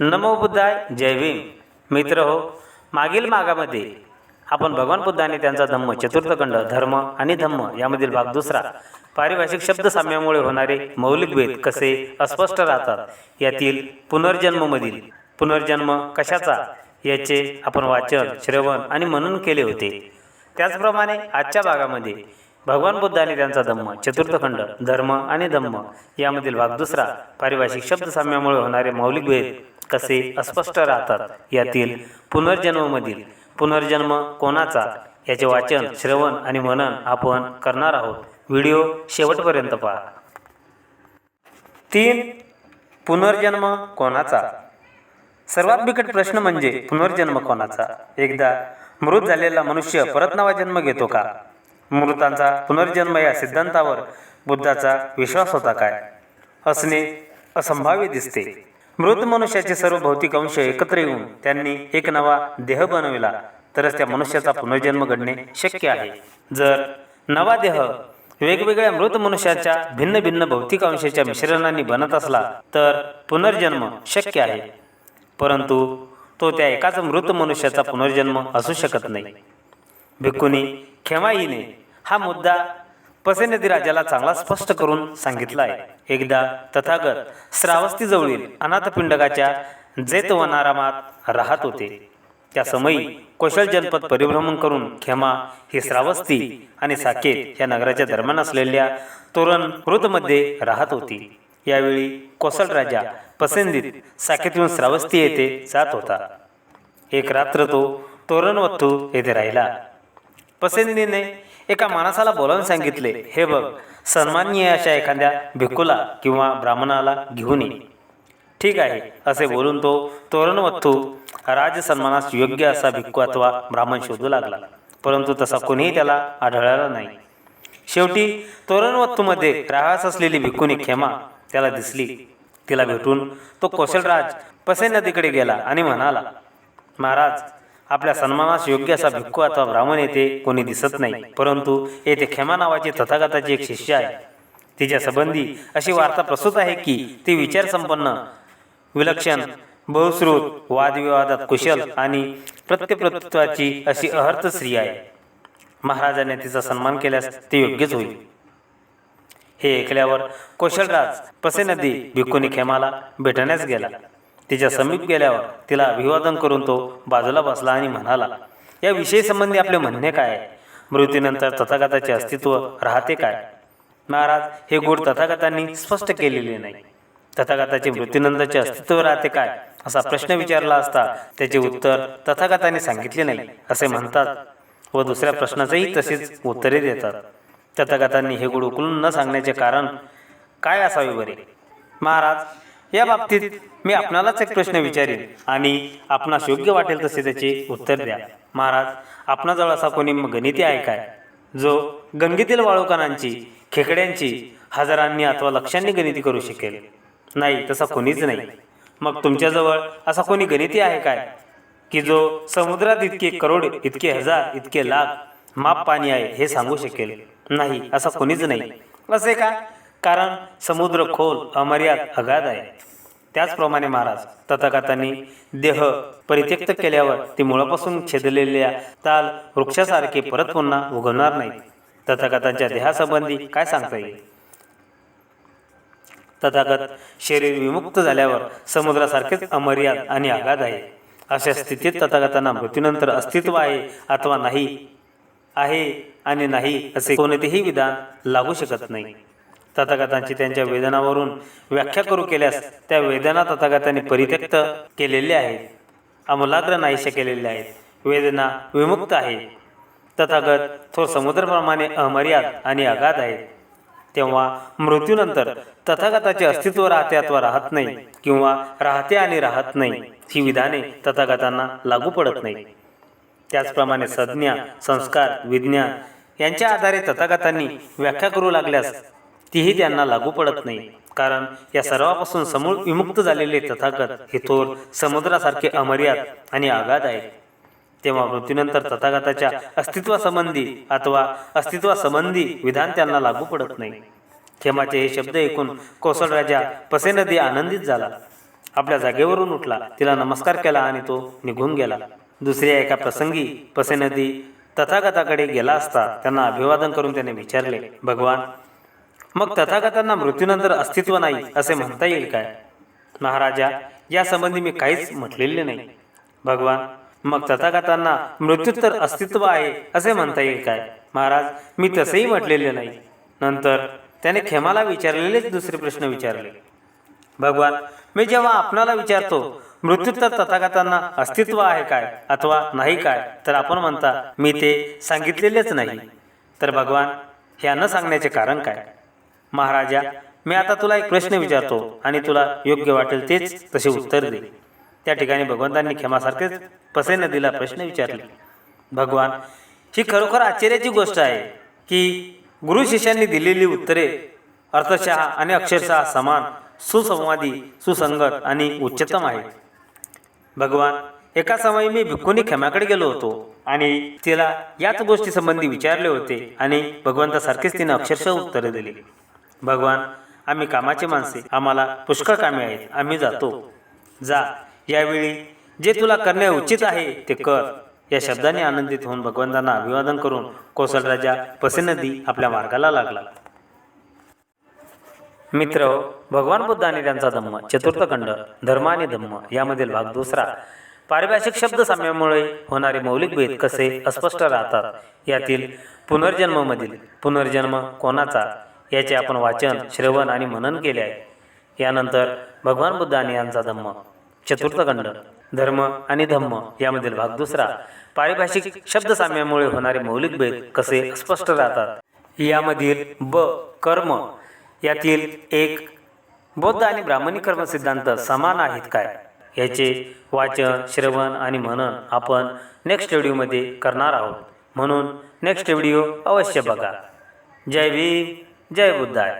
नमो बुद्धाय, जय भीम. मित्र हो, मागील भागामध्ये आपण भगवान बुद्धाने त्यांचा धम्म चतुर्थखंड धर्म आणि धम्म यामधील भाग दुसरा पारिभाषिक शब्द साम्यामुळे होणारे मौलिक भेद कसे अस्पष्ट राहतात यातील पुनर्जन्ममधील पुनर्जन्म कशाचा याचे आपण वाचन श्रवण आणि मनन केले होते. त्याचप्रमाणे आजच्या भागामध्ये भगवान बुद्धाने त्यांचा धम्म चतुर्थखंड धर्म आणि धम्म यामधील भाग दुसरा पारिभाषिक शब्द साम्यामुळे होणारे मौलिक भेद कसे अस्पष्ट राहतात यातील पुनर्जन्ममधील पुनर्जन्म कोणाचा याचे वाचन श्रवण आणि मनन आपण करणार आहोत. व्हिडिओ शेवटपर्यंत पहा. 3. पुनर्जन्म कोणाचा. सर्वात बिकट प्रश्न म्हणजे पुनर्जन्म कोणाचा. एकदा मृत झालेला मनुष्य परत नवा जन्म घेतो का. मृतांचा पुनर्जन्म या सिद्धांतावर बुद्धाचा विश्वास होता काय असणे असंभाव्य दिसते. मृत मनुष्याचे सर्व भौतिक अंश एकत्र येऊन त्यांनी एक नवा देह बनविला तरच त्या मनुष्याचा पुनर्जन्म घडणे शक्य आहे. जर नवा देह वेगवेगळ्या मृत मनुष्याच्या भिन्न भिन्न भौतिक अंशाच्या मिश्रणाने बनत असला तर पुनर्जन्म शक्य आहे, परंतु तो त्या एकाच मृत मनुष्याचा पुनर्जन्म असू शकत नाही. भिक्खुनी खेमाईने हा मुद्दा पसेनदी राजाला चांगला स्पष्ट करून सांगितला आहे. एकदा तथागत श्रावस्तीजवळील अनाथपिंडकाच्या जैतवनारामात राहत होते. त्या समयी कौशल जनपद परिभ्रमण करून खेमा ही श्रावस्ती आणि साकेत या नगराच्या दरम्यान असलेल्या तोरण वृत्तमध्ये राहत होती. यावेळी कौशल राजा पसेंदीत साकेतून श्रावस्ती येथे जात होता. एक रात्र तो तोरणवत्तू येथे राहिला. पसेंदीने एका माणसाला बोलावून सांगितले, हे बघ, सन्माननीय अशा एखाद्या भिक्खूला किंवा ब्राह्मणाला घेऊन ये. ठीक आहे असे बोलून तो तोरणवत्तू राजसन्मानास योग्य असा भिक्खू अथवा ब्राह्मण शोधू लागला, परंतु तसा कोणीही त्याला आढळला नाही. शेवटी तोरणवत्तूमध्ये राहास असलेली भिक्खुनी खेमा त्याला दिसली. तिला भेटून तो कौशलराज पसेनदीकडे गेला आणि म्हणाला, महाराज, आपल्या सन्मानास योग्य असा भिक्खू अथवा ब्राह्मण येथे कोणी दिसत नाही, परंतु येथे खेमा नावाची तथागताची एक शिष्य आहे. तिच्या संबंधी अशी वार्ता प्रसूत आहे की ती विचारसंपन्न, विलक्षण, बहुश्रुत, वादविवादात कुशल आणि प्रत्यप्रत्वाची अशी अहर्थ स्त्री आहे. महाराजाने तिचा सन्मान केल्यास ते योग्यच होईल. हे ऐकल्यावर कौशलराज पसेनदी भिक्खुनी खेमाला भेटण्यास गेला. तिच्या समीप गेल्यावर तिला अभिवादन करून तो बाजूला बसला आणि म्हणाला, या विषयीसंबंधी आपले म्हणणे काय आहे. मृत्यूनंतर तथागताचे अस्तित्व राहते काय. महाराज, हे गूढ तथागतांनी स्पष्ट केलेले नाही. तथागताचे मृत्यूनंतरचे अस्तित्व राहते काय असा प्रश्न विचारला असता त्याचे उत्तर तथागतांनी सांगितले नाही असे म्हणतात व दुसऱ्या प्रश्नाचेही तसेच उत्तरे देतात. तथागतांनी हे गूढ उकलून न सांगण्याचे कारण काय असावे बरे. महाराज, या बाबतीत मी आपणालाच एक प्रश्न विचारेन आणि आपणास योग्य वाटेल तसे त्याचे उत्तर द्या. महाराज, आपणाजवळ असा कोणी गणिती आहे काय जो गंगेतील वाळूकणांची, खेकड्यांची हजारांनी अथवा लक्षांनी गणिती करू शकेल. नाही, तसा कोणीच नाही. मग तुमच्याजवळ असा कोणी गणिती आहे काय की जो समुद्रात इतके करोड, इतके हजार, इतके लाख माप पाणी आहे हे सांगू शकेल. नाही, असा कोणीच नाही. असे का. कारण समुद्र खोल, अमर्याद, अगाध आहे. त्याचप्रमाणे महाराज, तथागतांनी देह परित्यक्त केल्यावर ती मुळापासून छेदलेल्या ताल वृक्षासारखे परत पुन्हा उगवणार नाही. तथागतांच्या देहासंबंधी काय सांगता येईल. तथागत शरीर विमुक्त झाल्यावर समुद्रासारखेच अमर्याद आणि अगाध आहे. अशा स्थितीत तथागतांना मृत्यूनंतर अस्तित्व आहे अथवा नाही, आहे आणि नाही असे कोणतेही विधान लागू शकत नाही. तथागतांची त्यांच्या वेदनावरून व्याख्या करू केल्यास त्या वेदना तथागतांनी परित्यक्त केलेल्या आहेत, आमूलाग्र नाहीशा केलेल्या आहेत. वेदना विमुक्त आहे. तथागत थोर समुद्राप्रमाणे अमर्याद आणि अगाध आहेत. तेव्हा मृत्यूनंतर तथागताचे अस्तित्व राहते अथवा राहत नाही किंवा राहते आणि राहत नाही ही विधाने तथागतांना लागू पडत नाही. त्याचप्रमाणे संज्ञा, संस्कार, विज्ञान यांच्या आधारे तथागतांनी व्याख्या करू लागल्यास तीही त्यांना लागू पडत नाही. कारण या सर्वापासून समूळ विमुक्त झालेले तथागत हे थोर समुद्रासारखे अमर्याद आणि अगाध आहेत. तेव्हा मृत्यूनंतर तथागताच्या अस्तित्वासंबंधी अथवा अस्तित्वासंबंधी विधान त्यांना लागू पडत नाही. खेमाचे हे शब्द ऐकून कौशल राजा पसेनदी आनंदित झाला. आपल्या जागेवरून उठला, तिला नमस्कार केला आणि तो निघून गेला. दुसऱ्या एका प्रसंगी पसेनदी तथागताकडे गेला असता त्यांना अभिवादन करून त्याने विचारले, भगवान, मग तथागतांना मृत्यूनंतर अस्तित्व नाही असे म्हणता येईल काय? महाराजा, यासंबंधी मी काहीच म्हटलेले नाही. भगवान, मग तथागतांना मृत्यूत्तर अस्तित्व आहे असे म्हणता येईल काय? महाराज, मी तसेही म्हटलेले नाही. नंतर त्याने खेमाला विचारलेलेच दुसरे प्रश्न विचारले. भगवान, मी जेव्हा आपणाला विचारतो मृत्यूत्तर तथागतांना अस्तित्व आहे काय अथवा नाही काय, तर आपण म्हणता मी ते सांगितलेलेच नाही. तर भगवान, हे न सांगण्याचे कारण काय? महाराजा, मी आता तुला एक प्रश्न विचारतो आणि तुला योग्य वाटेल तेच तसे उत्तर दे. त्या ठिकाणी भगवंतांनी खेमासारखेच पसेनदीला प्रश्न विचारले. भगवान, ही खरोखर आश्चर्याची गोष्ट आहे की गुरु शिष्यांनी दिलेली उत्तरे अर्थशः आणि अक्षरशः समान, सुसंवादी, सुसंगत आणि उच्चतम आहेत. भगवान, एका समयी मी भिक्खूंनी खेमाकडे गेलो होतो आणि तिला याच गोष्टी संबंधी विचारले होते आणि भगवंतासारखेच तिने अक्षरशः उत्तरे दिली. भगवान, आम्ही कामाचे माणसे, आम्हाला पुष्कळ कामे आहेत, आम्ही जातो. जा, यावेळी जे तुला करणे उचित आहे ते कर. या शब्दाने आनंदित होऊन भगवंतांना अभिवादन करून कौशलराजा पसेनदी आपल्या मार्गाला लागला. मित्र, भगवान बुद्ध आणि त्यांचा धम्म चतुर्थ खंड धर्म आणि धम्म यामधील भाग दुसरा. पारिभाषिक शब्द साम्यामुळे होणारे मौलिक भेद कसे अस्पष्ट राहतात, यातील पुनर्जन्ममधील पुनर्जन्म कोणाचा याचे आपण वाचन, श्रवण आणि मनन केले आहे. यानंतर भगवान बुद्ध आणि यांचा धम्म चतुर्थ खंड धर्म आणि धम्म यामधील भाग दुसरा. पारिभाषिक शब्द साम्यामुळे होणारे मौलिक भेद कसे अस्पष्ट राहतात, यामधील कर्म यातील एक बौद्ध आणि ब्राह्मणी कर्म सिद्धांत समान आहेत काय याचे वाचन, श्रवण आणि मनन आपण नेक्स्ट व्हिडिओमध्ये करणार आहोत. म्हणून नेक्स्ट व्हिडिओ अवश्य बघा. जय भीम, जय बुद्धाय.